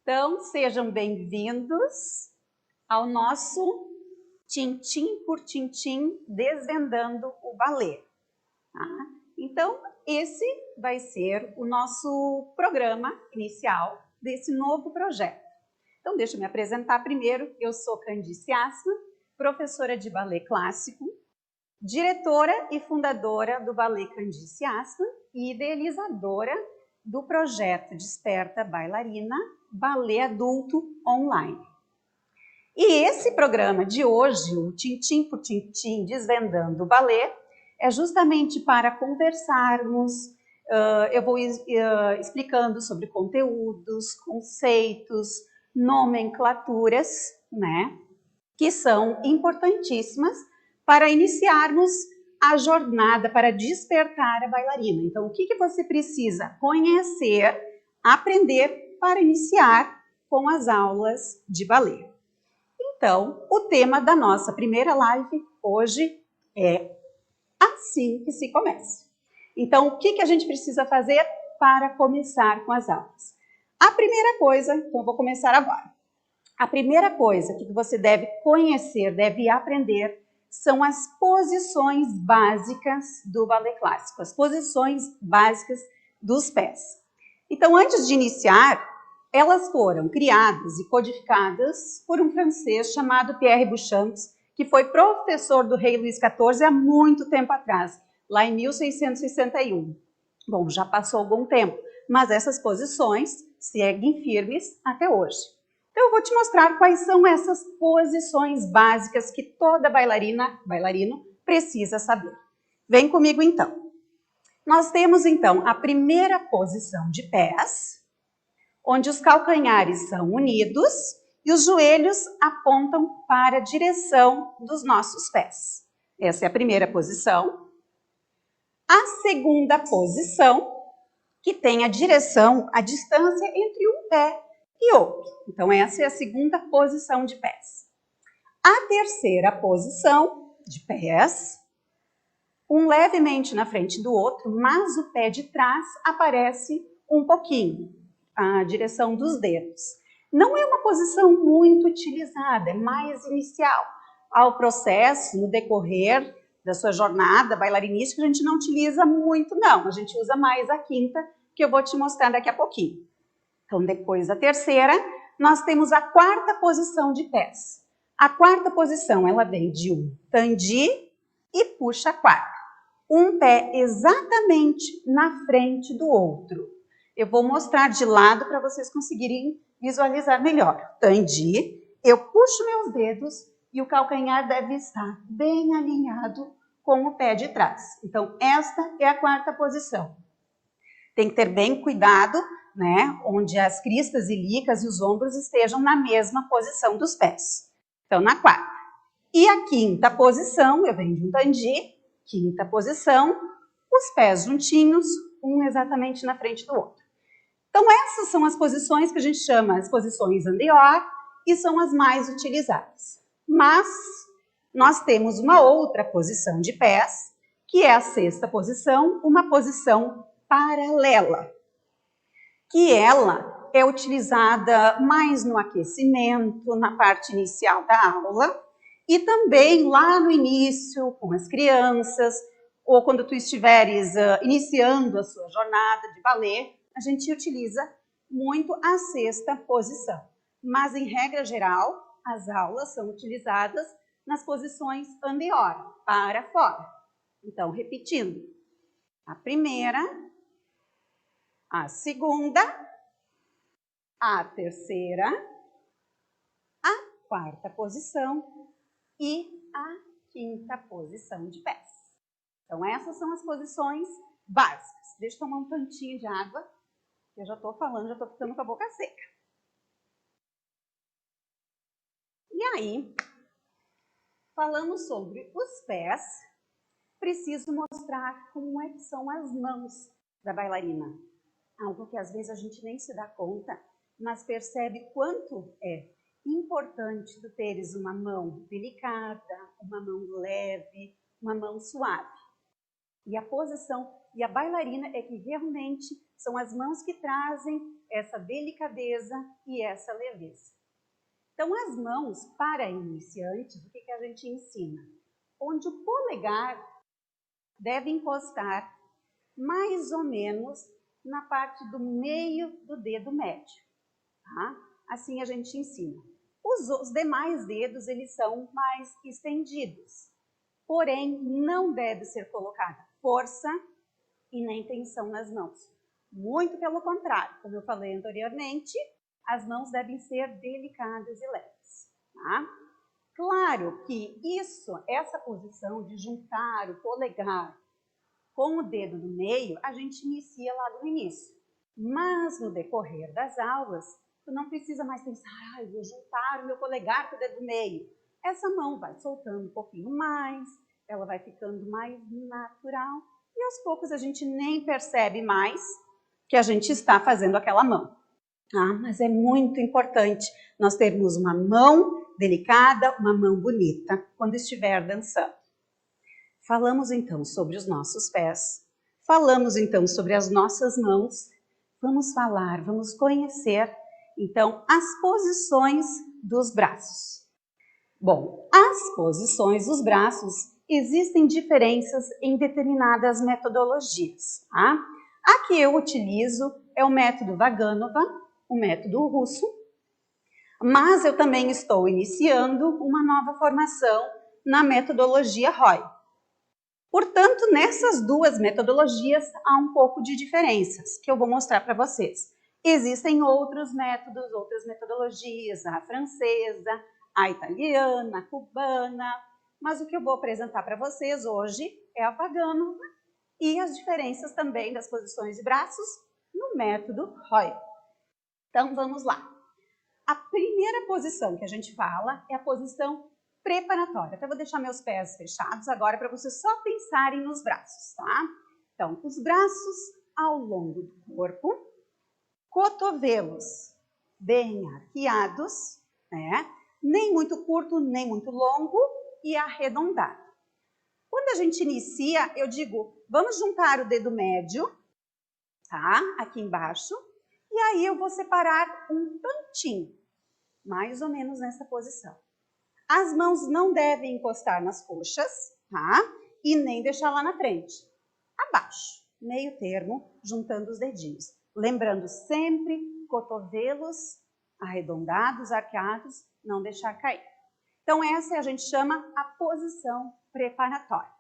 Então, sejam bem-vindos ao nosso Tintim por Tintim Desvendando o Balé. Tá? Então, esse vai ser o nosso programa inicial desse novo projeto. Então, deixa eu me apresentar primeiro. Eu sou Candice Assmann, professora de balé clássico, diretora e fundadora do Balé Candice Assmann e idealizadora do projeto Desperta Bailarina, Balé Adulto Online. E esse programa de hoje, o Tintim por Tintim Desvendando o Balé, é justamente para conversarmos, eu vou explicando sobre conteúdos, conceitos, nomenclaturas, né, que são importantíssimas para iniciarmos a jornada para despertar a bailarina. Então, o que você precisa conhecer, aprender para iniciar com as aulas de balé? Então, o tema da nossa primeira live hoje é assim que se começa. Então, o que a gente precisa fazer para começar com as aulas? A primeira coisa, então eu vou começar agora. A primeira coisa que você deve conhecer, deve aprender, são as posições básicas do balé clássico, as posições básicas dos pés. Então, antes de iniciar, elas foram criadas e codificadas por um francês chamado Pierre Beauchamp, que foi professor do rei Luís XIV há muito tempo atrás, lá em 1661. Bom, já passou algum tempo, mas essas posições seguem firmes até hoje. Então, eu vou te mostrar quais são essas posições básicas que toda bailarino precisa saber. Vem comigo, então. Nós temos, então, a primeira posição de pés, onde os calcanhares são unidos e os joelhos apontam para a direção dos nossos pés. Essa é a primeira posição. A segunda posição, que tem a direção, a distância entre um pé e outro. Então, essa é a segunda posição de pés. A terceira posição de pés, um levemente na frente do outro, mas o pé de trás aparece um pouquinho, a direção dos dedos. Não é uma posição muito utilizada, é mais inicial. Ao processo, no decorrer da sua jornada bailarinística, a gente não utiliza muito, não. A gente usa mais a quinta, que eu vou te mostrar daqui a pouquinho. Então, depois da terceira, nós temos a quarta posição de pés. A quarta posição, ela vem de um tandi e puxa a quarta. Um pé exatamente na frente do outro. Eu vou mostrar de lado para vocês conseguirem visualizar melhor. Tandi, eu puxo meus dedos e o calcanhar deve estar bem alinhado com o pé de trás. Então, esta é a quarta posição. Tem que ter bem cuidado, né, onde as cristas ilíacas e os ombros estejam na mesma posição dos pés. Então, na quarta. E a quinta posição, eu venho de um tandi, quinta posição, os pés juntinhos, um exatamente na frente do outro. Então, essas são as posições que a gente chama as posições en dehors e são as mais utilizadas. Mas nós temos uma outra posição de pés, que é a sexta posição, uma posição paralela, que ela é utilizada mais no aquecimento, na parte inicial da aula, e também lá no início, com as crianças, ou quando tu estiveres iniciando a sua jornada de balé, a gente utiliza muito a sexta posição. Mas, em regra geral, as aulas são utilizadas nas posições en dehors, para fora. Então, repetindo, a primeira, a segunda, a terceira, a quarta posição e a quinta posição de pés. Então, essas são as posições básicas. Deixa eu tomar um tantinho de água, que eu já estou falando, já estou ficando com a boca seca. E aí, falando sobre os pés, preciso mostrar como é que são as mãos da bailarina. Algo que às vezes a gente nem se dá conta, mas percebe quanto é importante tu teres uma mão delicada, uma mão leve, uma mão suave. E a posição, e a bailarina é que realmente São as mãos que trazem essa delicadeza e essa leveza. Então, as mãos, para iniciantes, o que a gente ensina? Onde o polegar deve encostar mais ou menos na parte do meio do dedo médio. Tá? Assim a gente ensina. Os demais dedos, eles são mais estendidos. Porém, não deve ser colocada força e nem tensão nas mãos. Muito pelo contrário, como eu falei anteriormente, as mãos devem ser delicadas e leves. Tá? Claro que essa posição de juntar o polegar com o dedo do meio, a gente inicia lá no início. Mas no decorrer das aulas, tu não precisa mais pensar, eu vou juntar o meu polegar com o dedo do meio. Essa mão vai soltando um pouquinho mais, ela vai ficando mais natural e aos poucos a gente nem percebe mais que a gente está fazendo aquela mão. Mas é muito importante nós termos uma mão delicada, uma mão bonita quando estiver dançando. Falamos então sobre os nossos pés, falamos então sobre as nossas mãos, vamos conhecer então as posições dos braços. Bom, as posições dos braços existem diferenças em determinadas metodologias. Tá? A que eu utilizo é o método Vaganova, o método russo, mas eu também estou iniciando uma nova formação na metodologia Roy. Portanto, nessas duas metodologias há um pouco de diferenças que eu vou mostrar para vocês. Existem outros métodos, outras metodologias, a francesa, a italiana, a cubana, mas o que eu vou apresentar para vocês hoje é a Vaganova e as diferenças também das posições de braços no método Roy. Então, vamos lá. A primeira posição que a gente fala é a posição preparatória. Até vou deixar meus pés fechados agora para vocês só pensarem nos braços, tá? Então, os braços ao longo do corpo, cotovelos bem arqueados, né? Nem muito curto, nem muito longo e arredondado. Quando a gente inicia, eu digo, vamos juntar o dedo médio, tá? Aqui embaixo, e aí eu vou separar um tantinho, mais ou menos nessa posição. As mãos não devem encostar nas coxas, tá? E nem deixar lá na frente. Abaixo, meio termo, juntando os dedinhos. Lembrando sempre, cotovelos arredondados, arqueados, não deixar cair. Então essa a gente chama a posição preparatória.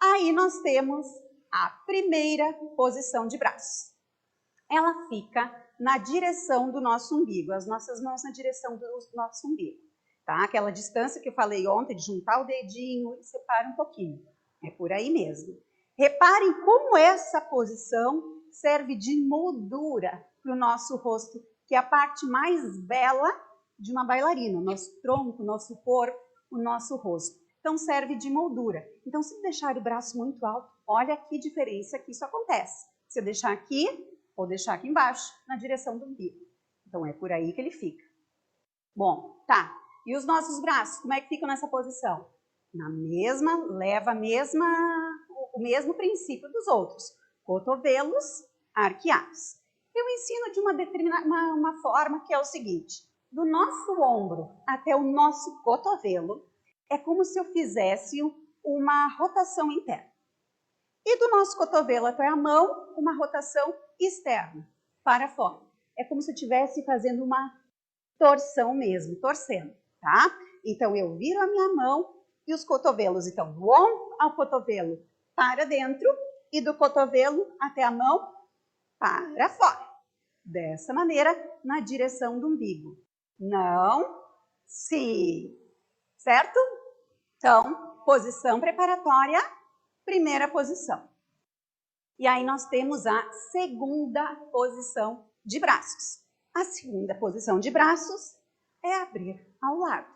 Aí nós temos a primeira posição de braços. Ela fica na direção do nosso umbigo, as nossas mãos na direção do nosso umbigo. Tá? Aquela distância que eu falei ontem de juntar o dedinho e separar um pouquinho. É por aí mesmo. Reparem como essa posição serve de moldura para o nosso rosto, que é a parte mais bela de uma bailarina. O nosso tronco, o nosso corpo, o nosso rosto. Então serve de moldura. Então se deixar o braço muito alto, olha que diferença que isso acontece. Se eu deixar aqui, ou deixar aqui embaixo, na direção do umbigo. Então é por aí que ele fica. Bom, tá. E os nossos braços, como é que ficam nessa posição? Leva o mesmo princípio dos outros. Cotovelos arqueados. Eu ensino de uma forma que é o seguinte. Do nosso ombro até o nosso cotovelo, é como se eu fizesse uma rotação interna. E do nosso cotovelo até a mão, uma rotação externa, para fora. É como se eu estivesse fazendo uma torção mesmo, torcendo, tá? Então, eu viro a minha mão e os cotovelos, então, do ombro ao cotovelo para dentro e do cotovelo até a mão para fora. Dessa maneira, na direção do umbigo. Não, sim, certo? Então, posição preparatória, primeira posição. E aí nós temos a segunda posição de braços. A segunda posição de braços é abrir ao lado,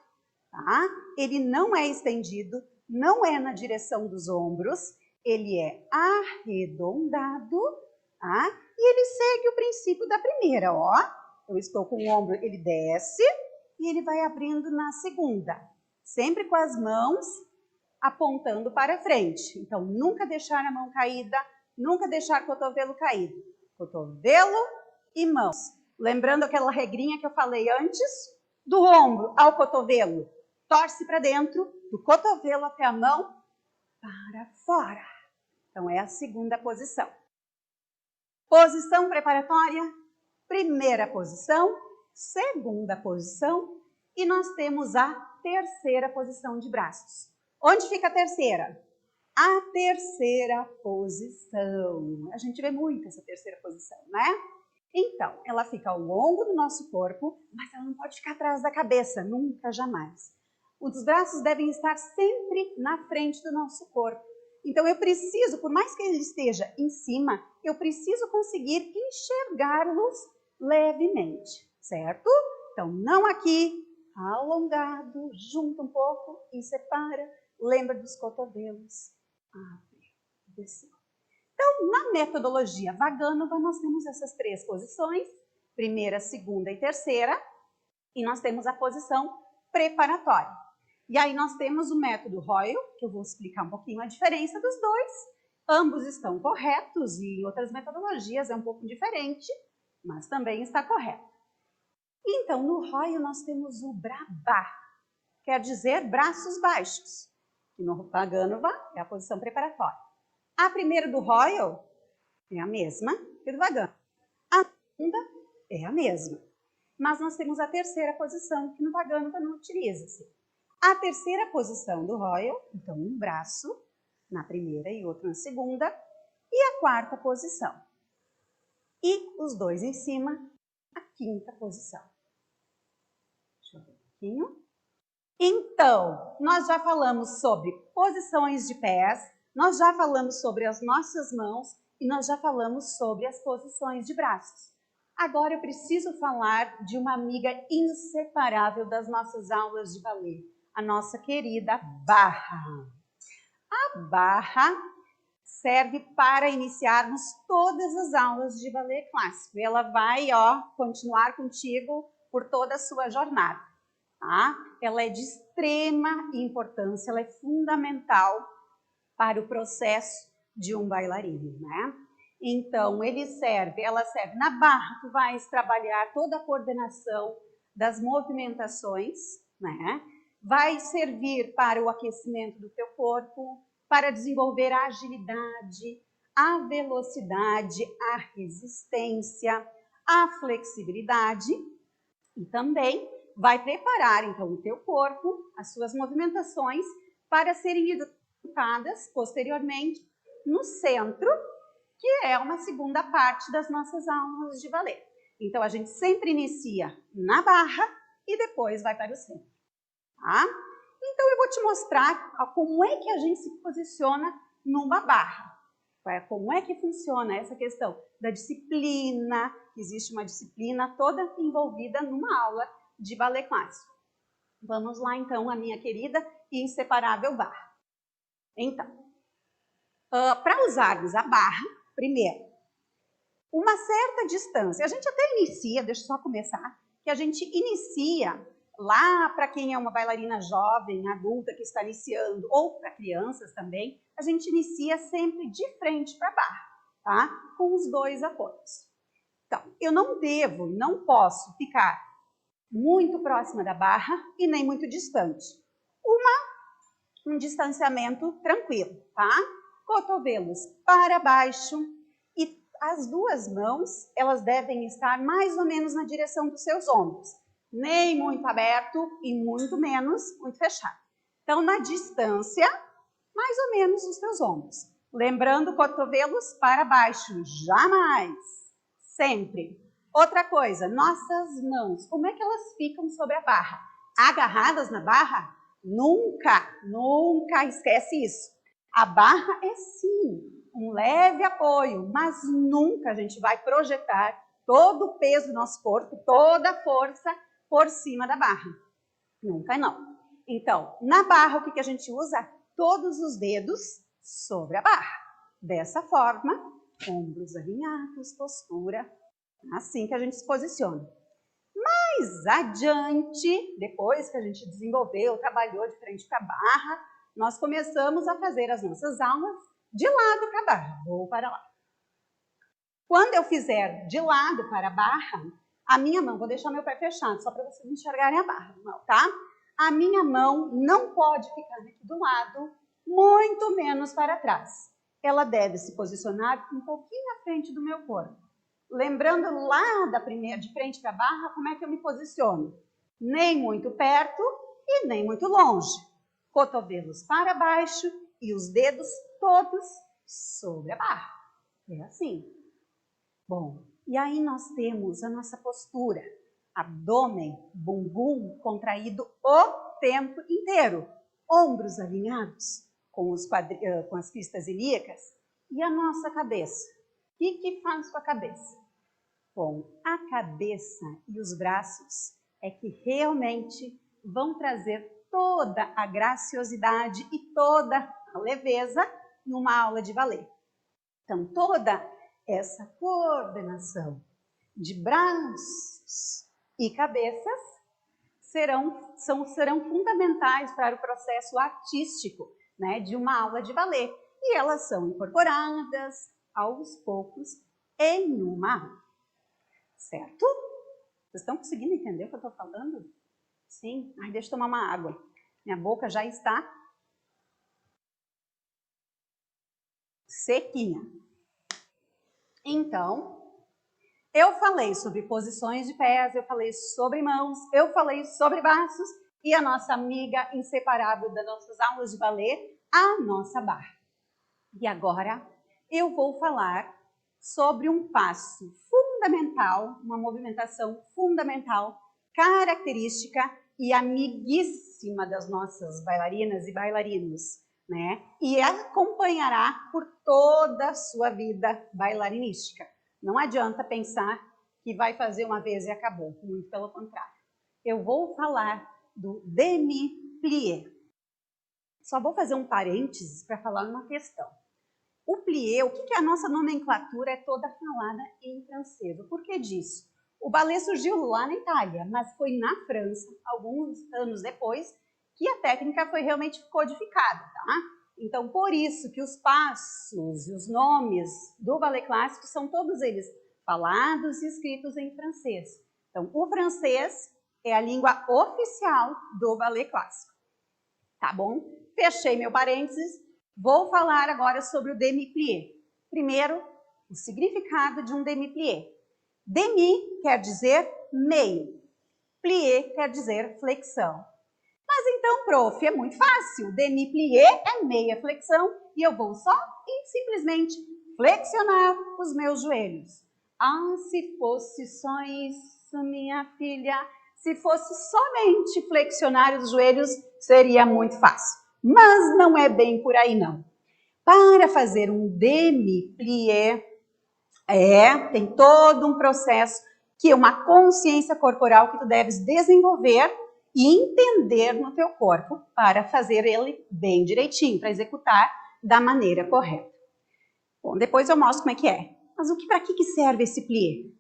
tá? Ele não é estendido, não é na direção dos ombros, ele é arredondado, tá? E ele segue o princípio da primeira, ó. Eu estou com o ombro, ele desce e ele vai abrindo na segunda. Sempre com as mãos apontando para frente. Então, nunca deixar a mão caída, nunca deixar o cotovelo caído. cotovelo e mãos. Lembrando aquela regrinha que eu falei antes? Do ombro ao cotovelo, torce para dentro, do cotovelo até a mão, para fora. Então, é a segunda posição. Posição preparatória, primeira posição, segunda posição e nós temos a terceira posição de braços. Onde fica a terceira? A terceira posição. A gente vê muito essa terceira posição, né? Então, ela fica ao longo do nosso corpo, mas ela não pode ficar atrás da cabeça, nunca, jamais. Os braços devem estar sempre na frente do nosso corpo. Então, eu preciso, por mais que ele esteja em cima, eu preciso conseguir enxergá-los levemente, certo? Então, não aqui, alongado, junta um pouco e separa. Lembra dos cotovelos. Abre, desceu. Então, na metodologia Vaganova, nós temos essas três posições, primeira, segunda e terceira, e nós temos a posição preparatória. E aí nós temos o método Royal, que eu vou explicar um pouquinho a diferença dos dois. Ambos estão corretos e em outras metodologias é um pouco diferente, mas também está correto. Então, no Royal nós temos o Brabá, quer dizer braços baixos, que no Vaganova é a posição preparatória. A primeira do Royal é a mesma que do Vaganova. A segunda é a mesma. Mas nós temos a terceira posição, que no Vaganova não utiliza-se. A terceira posição do Royal, então um braço na primeira e outro na segunda. E a quarta posição. E os dois em cima, a quinta posição. Deixa eu ver um pouquinho. Então, nós já falamos sobre posições de pés, nós já falamos sobre as nossas mãos e nós já falamos sobre as posições de braços. Agora eu preciso falar de uma amiga inseparável das nossas aulas de balé, a nossa querida barra. A barra serve para iniciarmos todas as aulas de balé clássico. Ela vai, continuar contigo por toda a sua jornada. Tá? Ela é de extrema importância, ela é fundamental para o processo de um bailarino, né? Então, ela serve na barra, tu vais trabalhar toda a coordenação das movimentações, né? Vai servir para o aquecimento do teu corpo, para desenvolver a agilidade, a velocidade, a resistência, a flexibilidade e também vai preparar, então, o teu corpo, as suas movimentações, para serem executadas posteriormente no centro, que é uma segunda parte das nossas aulas de balé. Então, a gente sempre inicia na barra e depois vai para o centro. Tá? Então, eu vou te mostrar como é que a gente se posiciona numa barra. Como é que funciona essa questão da disciplina, existe uma disciplina toda envolvida numa aula de balé clássico. Vamos lá, então, a minha querida e inseparável barra. Então, para usarmos a barra, primeiro, uma certa distância. A gente até inicia, deixa eu só começar, que a gente inicia lá para quem é uma bailarina jovem, adulta que está iniciando, ou para crianças também, a gente inicia sempre de frente para a barra, tá? Com os dois apoios. Então, eu não posso ficar muito próxima da barra e nem muito distante. Um distanciamento tranquilo, tá? Cotovelos para baixo e as duas mãos, elas devem estar mais ou menos na direção dos seus ombros. Nem muito aberto e muito menos muito fechado. Então, na distância, mais ou menos os teus ombros. Lembrando, cotovelos para baixo, jamais, sempre. Outra coisa, nossas mãos, como é que elas ficam sobre a barra? Agarradas na barra? Nunca, nunca esquece isso. A barra é sim um leve apoio, mas nunca a gente vai projetar todo o peso do nosso corpo, toda a força por cima da barra. Nunca não. Então, na barra, o que a gente usa? Todos os dedos sobre a barra. Dessa forma, ombros alinhados, postura, assim que a gente se posiciona. Mais adiante, depois que a gente desenvolveu, trabalhou de frente para a barra, nós começamos a fazer as nossas aulas de lado para a barra. Vou para lá. Quando eu fizer de lado para a barra, a minha mão, vou deixar meu pé fechado, só para vocês enxergarem a barra, tá? A minha mão não pode ficar aqui do lado, muito menos para trás. Ela deve se posicionar um pouquinho à frente do meu corpo. Lembrando lá de frente para a barra, como é que eu me posiciono? Nem muito perto e nem muito longe. Cotovelos para baixo e os dedos todos sobre a barra. É assim. Bom, e aí nós temos a nossa postura. Abdômen, bumbum contraído o tempo inteiro. Ombros alinhados com as pistas ilíacas. E a nossa cabeça? O que faz com a cabeça? Bom, a cabeça e os braços é que realmente vão trazer toda a graciosidade e toda a leveza numa aula de balé. Então, toda essa coordenação de braços e cabeças serão fundamentais para o processo artístico, né, de uma aula de balé. E elas são incorporadas aos poucos em uma aula. Certo? Vocês estão conseguindo entender o que eu estou falando? Sim? Ai, deixa eu tomar uma água. Minha boca já está sequinha. Então, eu falei sobre posições de pés, eu falei sobre mãos, eu falei sobre braços e a nossa amiga inseparável das nossas aulas de balé, a nossa barra. E agora eu vou falar sobre um passo fundamental, uma movimentação fundamental, característica e amiguíssima das nossas bailarinas e bailarinos, né? E acompanhará por toda a sua vida bailarinística. Não adianta pensar que vai fazer uma vez e acabou, muito pelo contrário. Eu vou falar do demi-plié. Só vou fazer um parênteses para falar uma questão. O plié, o que é a nossa nomenclatura é toda falada em francês. Por que disso? O balé surgiu lá na Itália, mas foi na França, alguns anos depois, que a técnica foi realmente codificada, tá? Então, por isso que os passos e os nomes do balé clássico são todos eles falados e escritos em francês. Então, o francês é a língua oficial do balé clássico. Tá bom? Fechei meu parênteses. Vou falar agora sobre o demi-plié. Primeiro, o significado de um demi-plié. Demi quer dizer meio. Plié quer dizer flexão. Mas então, prof, é muito fácil. Demi-plié é meia flexão e eu vou só e simplesmente flexionar os meus joelhos. Ah, se fosse só isso, minha filha. Se fosse somente flexionar os joelhos, seria muito fácil. Mas não é bem por aí, não. Para fazer um demi-plié, tem todo um processo que é uma consciência corporal que tu deves desenvolver e entender no teu corpo para fazer ele bem direitinho, para executar da maneira correta. Bom, depois eu mostro como é que é. Mas para que serve esse plié?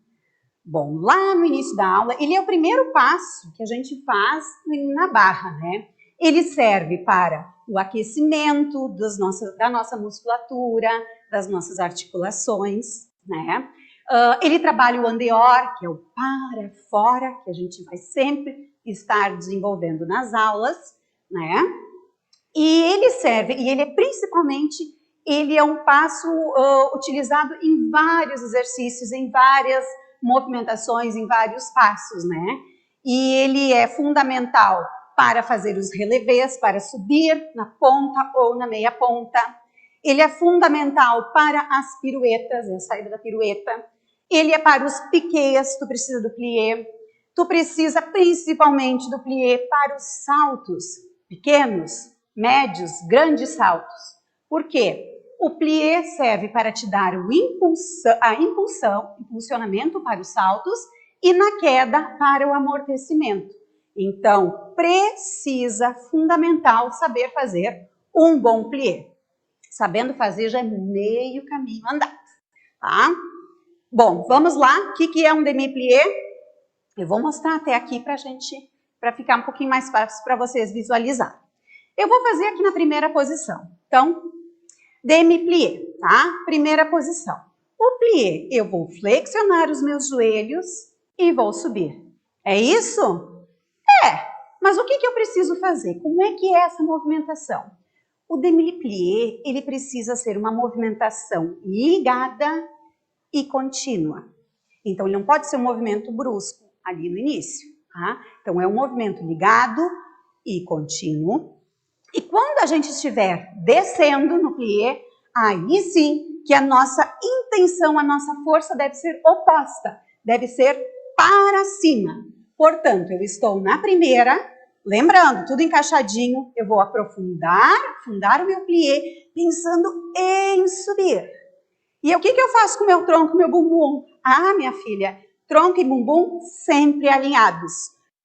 Bom, lá no início da aula, ele é o primeiro passo que a gente faz na barra, né? Ele serve para o aquecimento da nossa musculatura, das nossas articulações, né? Ele trabalha o andeor, que é o para fora, que a gente vai sempre estar desenvolvendo nas aulas, né? E ele serve, e ele é principalmente, ele é um passo utilizado em vários exercícios, em várias movimentações, em vários passos, né? E ele é fundamental para fazer os relevés, para subir na ponta ou na meia ponta. Ele é fundamental para as piruetas, a saída da pirueta. Ele é para os piquês, tu precisa do plié. Tu precisa principalmente do plié para os saltos pequenos, médios, grandes saltos. Por quê? O plié serve para te dar o impulsionamento para os saltos e na queda para o amortecimento. Então, fundamental, saber fazer um bom plié. Sabendo fazer já é meio caminho andado, tá? Bom, vamos lá. O que é um demi-plié? Eu vou mostrar até aqui para ficar um pouquinho mais fácil para vocês visualizarem. Eu vou fazer aqui na primeira posição. Então, demi-plié, tá? Primeira posição. O plié, eu vou flexionar os meus joelhos e vou subir. É isso? É, mas o que eu preciso fazer? Como é que é essa movimentação? O demi-plié, ele precisa ser uma movimentação ligada e contínua. Então, ele não pode ser um movimento brusco ali no início, tá? Então, é um movimento ligado e contínuo. E quando a gente estiver descendo no plié, aí sim que a nossa intenção, a nossa força deve ser oposta, deve ser para cima. Portanto, eu estou na primeira, lembrando, tudo encaixadinho, eu vou afundar o meu plié, pensando em subir. E o que eu faço com o meu tronco, meu bumbum? Ah, minha filha, tronco e bumbum sempre alinhados.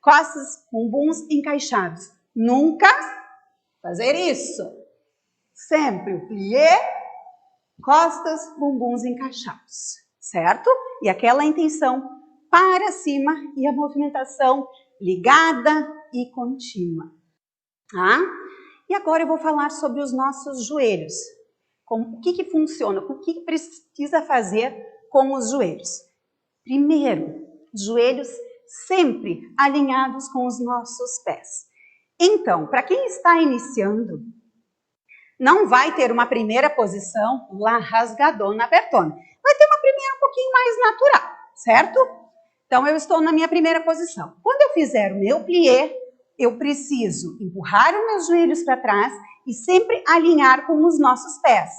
Costas, bumbuns encaixados. Nunca fazer isso. Sempre o plié, costas, bumbuns encaixados. Certo? E aquela intenção para cima e a movimentação ligada e contínua. Tá? E agora eu vou falar sobre os nossos joelhos. O que funciona, o que precisa fazer com os joelhos. Primeiro, joelhos sempre alinhados com os nossos pés. Então, para quem está iniciando, não vai ter uma primeira posição lá rasgadona, apertona. Vai ter uma primeira um pouquinho mais natural, certo? Então, eu estou na minha primeira posição. Quando eu fizer o meu plié, eu preciso empurrar os meus joelhos para trás e sempre alinhar com os nossos pés.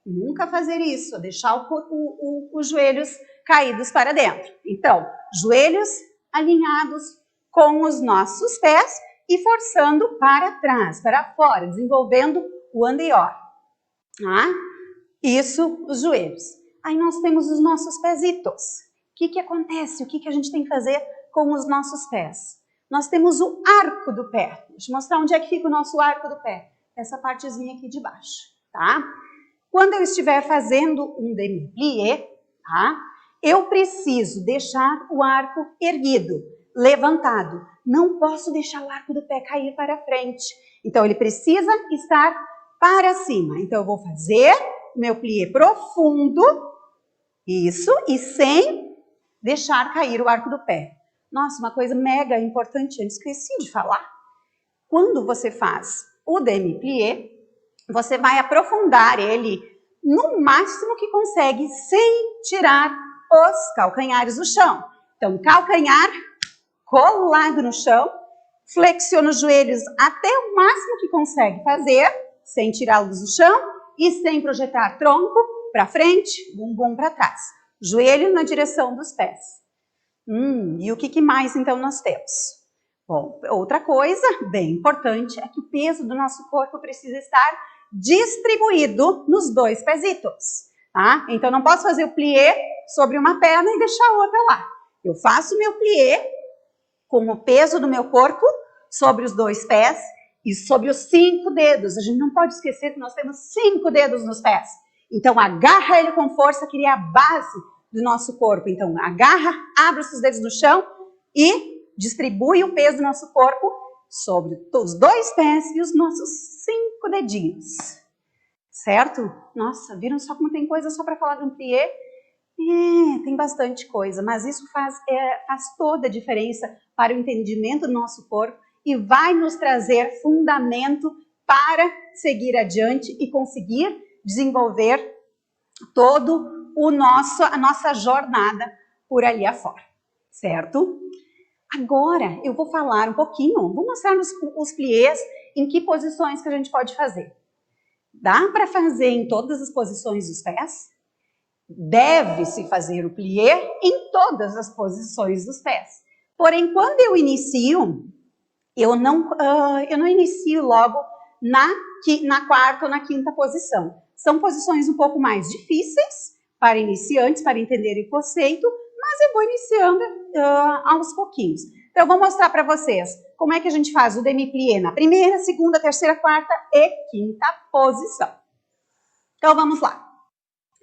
Nunca fazer isso, deixar os joelhos caídos para dentro. Então, joelhos alinhados com os nossos pés e forçando para trás, para fora, desenvolvendo o anterior. Tá? Isso, os joelhos. Aí nós temos os nossos pezitos. O que acontece? O que a gente tem que fazer com os nossos pés? Nós temos o arco do pé. Deixa eu mostrar onde é que fica o nosso arco do pé. Essa partezinha aqui de baixo, tá? Quando eu estiver fazendo um demi-plié, tá? Eu preciso deixar o arco erguido, levantado. Não posso deixar o arco do pé cair para frente. Então, ele precisa estar para cima. Então, eu vou fazer meu plié profundo, isso, e sem deixar cair o arco do pé. Nossa, uma coisa mega importante, eu esqueci de falar. Quando você faz o demi-plié, você vai aprofundar ele no máximo que consegue, sem tirar os calcanhares do chão. Então, calcanhar colado no chão, flexiona os joelhos até o máximo que consegue fazer, sem tirá-los do chão e sem projetar tronco para frente, bumbum para trás. Joelho na direção dos pés. E o que mais então nós temos? Bom, outra coisa bem importante é que o peso do nosso corpo precisa estar distribuído nos dois pezitos, tá? Então, não posso fazer o plié sobre uma perna e deixar a outra lá. Eu faço o meu plié com o peso do meu corpo sobre os dois pés e sobre os 5 dedos. A gente não pode esquecer que nós temos 5 dedos nos pés. Então, agarra ele com força, que ele é a base do nosso corpo. Então, agarra, abre os seus dedos no chão e distribui o peso do nosso corpo sobre os dois pés e os nossos 5 dedinhos. Certo? Nossa, viram só como tem coisa só para falar de um plié? Tem bastante coisa, mas isso faz toda a diferença para o entendimento do nosso corpo e vai nos trazer fundamento para seguir adiante e conseguir desenvolver todo a nossa jornada por ali afora, certo? Agora eu vou falar um pouquinho, vou mostrar os pliés em que posições que a gente pode fazer. Dá para fazer em todas as posições dos pés? Deve-se fazer o plié em todas as posições dos pés. Porém, quando eu inicio, eu não inicio logo na quarta ou na quinta posição. São posições um pouco mais difíceis para iniciantes, para entenderem o conceito, mas eu vou iniciando aos pouquinhos. Então, eu vou mostrar para vocês como é que a gente faz o demi-plié na primeira, segunda, terceira, quarta e quinta posição. Então, vamos lá.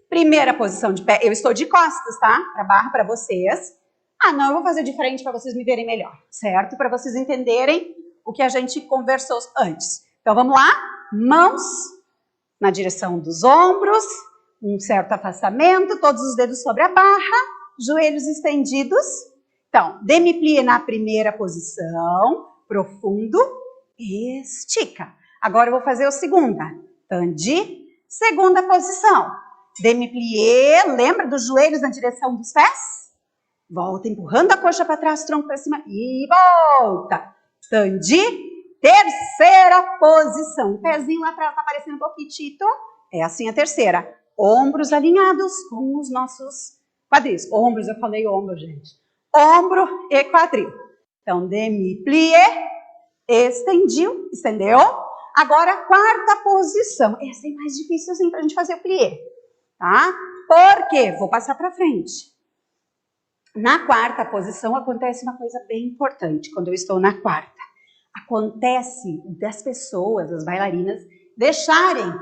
Primeira posição de pé, eu estou de costas, tá? Para barra para vocês. Não, eu vou fazer de frente para vocês me verem melhor, certo? Para vocês entenderem o que a gente conversou antes. Então, vamos lá? Mãos na direção dos ombros, Um certo afastamento, todos os dedos sobre a barra, joelhos estendidos. Então, demi-plié na primeira posição, profundo, estica. Agora eu vou fazer a segunda. Tandi, segunda posição. Demi-plié, lembra dos joelhos na direção dos pés? Volta empurrando a coxa para trás, tronco para cima e volta. Tandi, terceira posição. O pezinho lá atrás está aparecendo um pouquinho. É assim a terceira. Ombros alinhados com os nossos quadris. Ombros, eu falei ombro, gente. Ombro e quadril. Então, demi-plié, estendeu. Agora, quarta posição. Essa é mais difícil para a gente fazer o plié, tá? Por quê? Vou passar para frente. Na quarta posição acontece uma coisa bem importante quando eu estou na quarta. Acontece das pessoas, das bailarinas, deixarem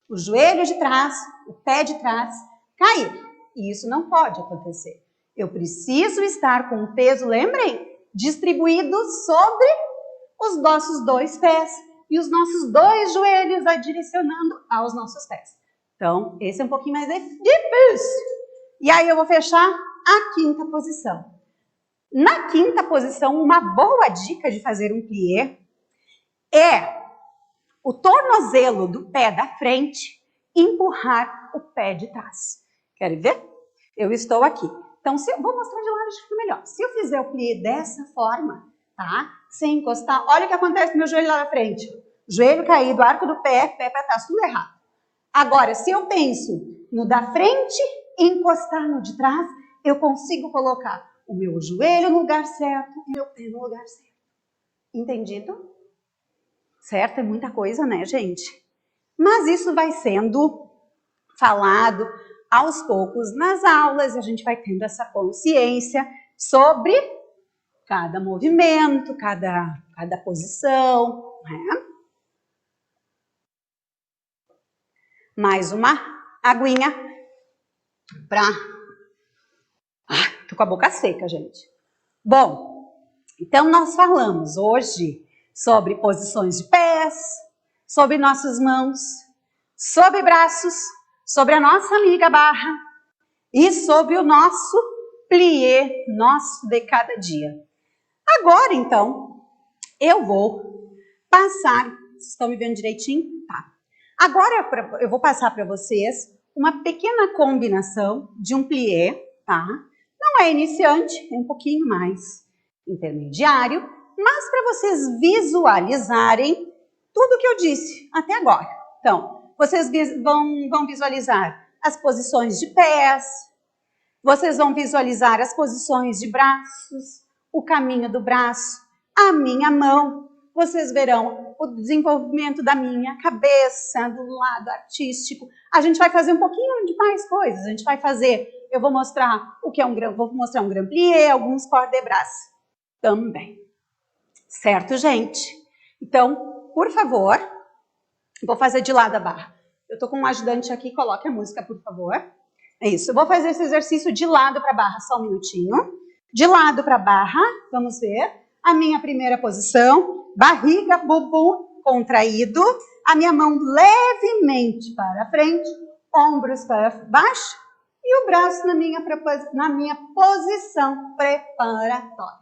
o joelho de trás, o pé de trás, cair. E isso não pode acontecer. Eu preciso estar com o peso, lembrem, distribuído sobre os nossos dois pés e os nossos dois joelhos direcionando aos nossos pés. Então, esse é um pouquinho mais difícil. E aí eu vou fechar a quinta posição. Na quinta posição, uma boa dica de fazer um plié é o tornozelo do pé da frente empurrar o pé de trás. Querem ver? Eu estou aqui. Então, vou mostrar de lado, acho que fica melhor. Se eu fizer o plié dessa forma, tá? Sem encostar, olha o que acontece com meu joelho lá na frente. Joelho caído, arco do pé, pé para trás, tudo errado. Agora, se eu penso no da frente e encostar no de trás, eu consigo colocar o meu joelho no lugar certo e o meu pé no lugar certo. Entendido? Certo? É muita coisa, né, gente? Mas isso vai sendo falado aos poucos nas aulas, a gente vai tendo essa consciência sobre cada movimento, cada posição, né? Mais uma aguinha pra... tô com a boca seca, gente. Bom, então nós falamos hoje sobre posições de pés, sobre nossas mãos, sobre braços, sobre a nossa amiga barra e sobre o nosso plié, nosso de cada dia. Agora, então, eu vou passar... Vocês estão me vendo direitinho? Tá. Agora eu vou passar para vocês uma pequena combinação de um plié, tá? Não é iniciante, é um pouquinho mais intermediário, mas para vocês visualizarem tudo que eu disse até agora. Então, vocês vão visualizar as posições de pés, vocês vão visualizar as posições de braços, o caminho do braço, a minha mão. Vocês verão o desenvolvimento da minha cabeça, do lado artístico. A gente vai fazer um pouquinho de mais coisas. A gente vai fazer, eu vou mostrar o que é vou mostrar um grand plié, alguns corps de bras também. Certo, gente? Então, por favor, vou fazer de lado a barra. Eu tô com um ajudante aqui, coloque a música, por favor. É isso, eu vou fazer esse exercício de lado para barra, só um minutinho. De lado para barra, vamos ver. A minha primeira posição, barriga, bumbum contraído. A minha mão levemente para frente, ombros para baixo. E o braço na minha posição preparatória.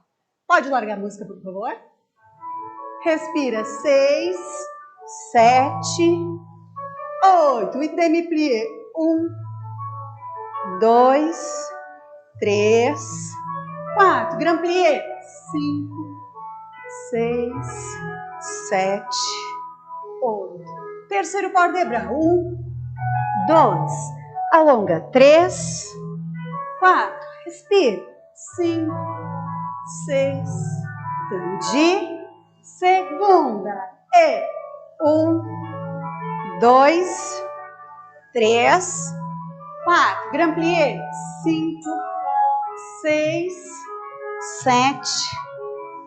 Pode largar a música, por favor? Respira, 6, 7, 8. E demi-plié. 1, 2, 3, 4. Grand plié. 5, 6, 7, 8. Terceiro corps de bras. 1, 2. Alonga. 3, 4. Respira. 5, 6. Tandi. Segunda. E 1, 2, 3, 4. Grand plié. 5, 6, 7,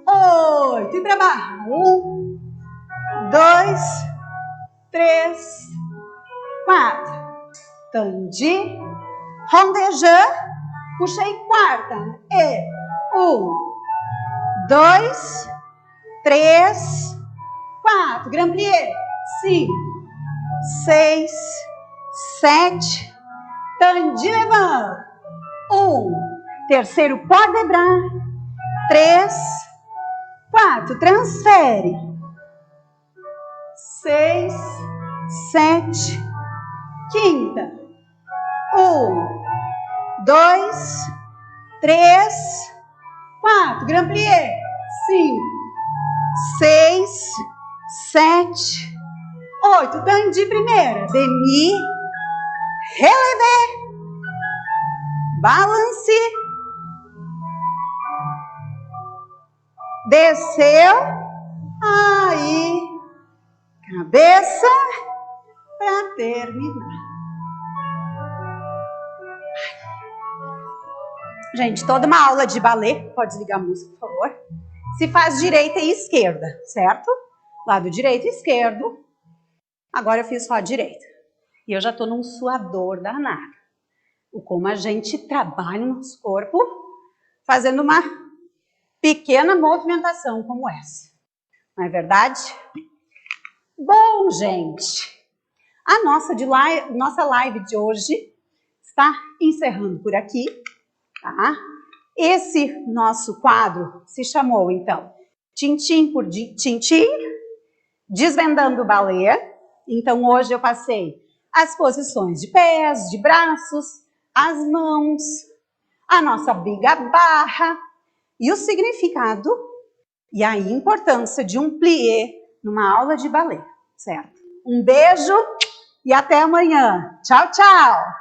8. E para barra. 1, 2, 3, 4. Tandi. Rondejant. Puxei quarta. E 1, 2, 3, 4. Grand plié. 5, 6, 7, Tandi levanta. 1. Terceiro pode debrar. 3. 4. Transfere. 6. 7. Quinta. 1, 2, 3, 4. Grand plié. 5, 6, 7, 8. Tandi primeira. Demi. Relevé. Balance. Desceu. Aí. Cabeça. Para terminar. Gente, toda uma aula de balé, pode desligar a música, por favor, se faz direita e esquerda, certo? Lado direito e esquerdo. Agora eu fiz só a direita. E eu já tô num suador danado. O como a gente trabalha no nosso corpo fazendo uma pequena movimentação como essa. Não é verdade? Bom, gente, a nossa live de hoje está encerrando por aqui. Tá? Esse nosso quadro se chamou, então, Tintim por Tintim, Desvendando o Balé. Então, hoje eu passei as posições de pés, de braços, as mãos, a nossa biga barra e o significado e a importância de um plié numa aula de balé, certo? Um beijo e até amanhã. Tchau, tchau!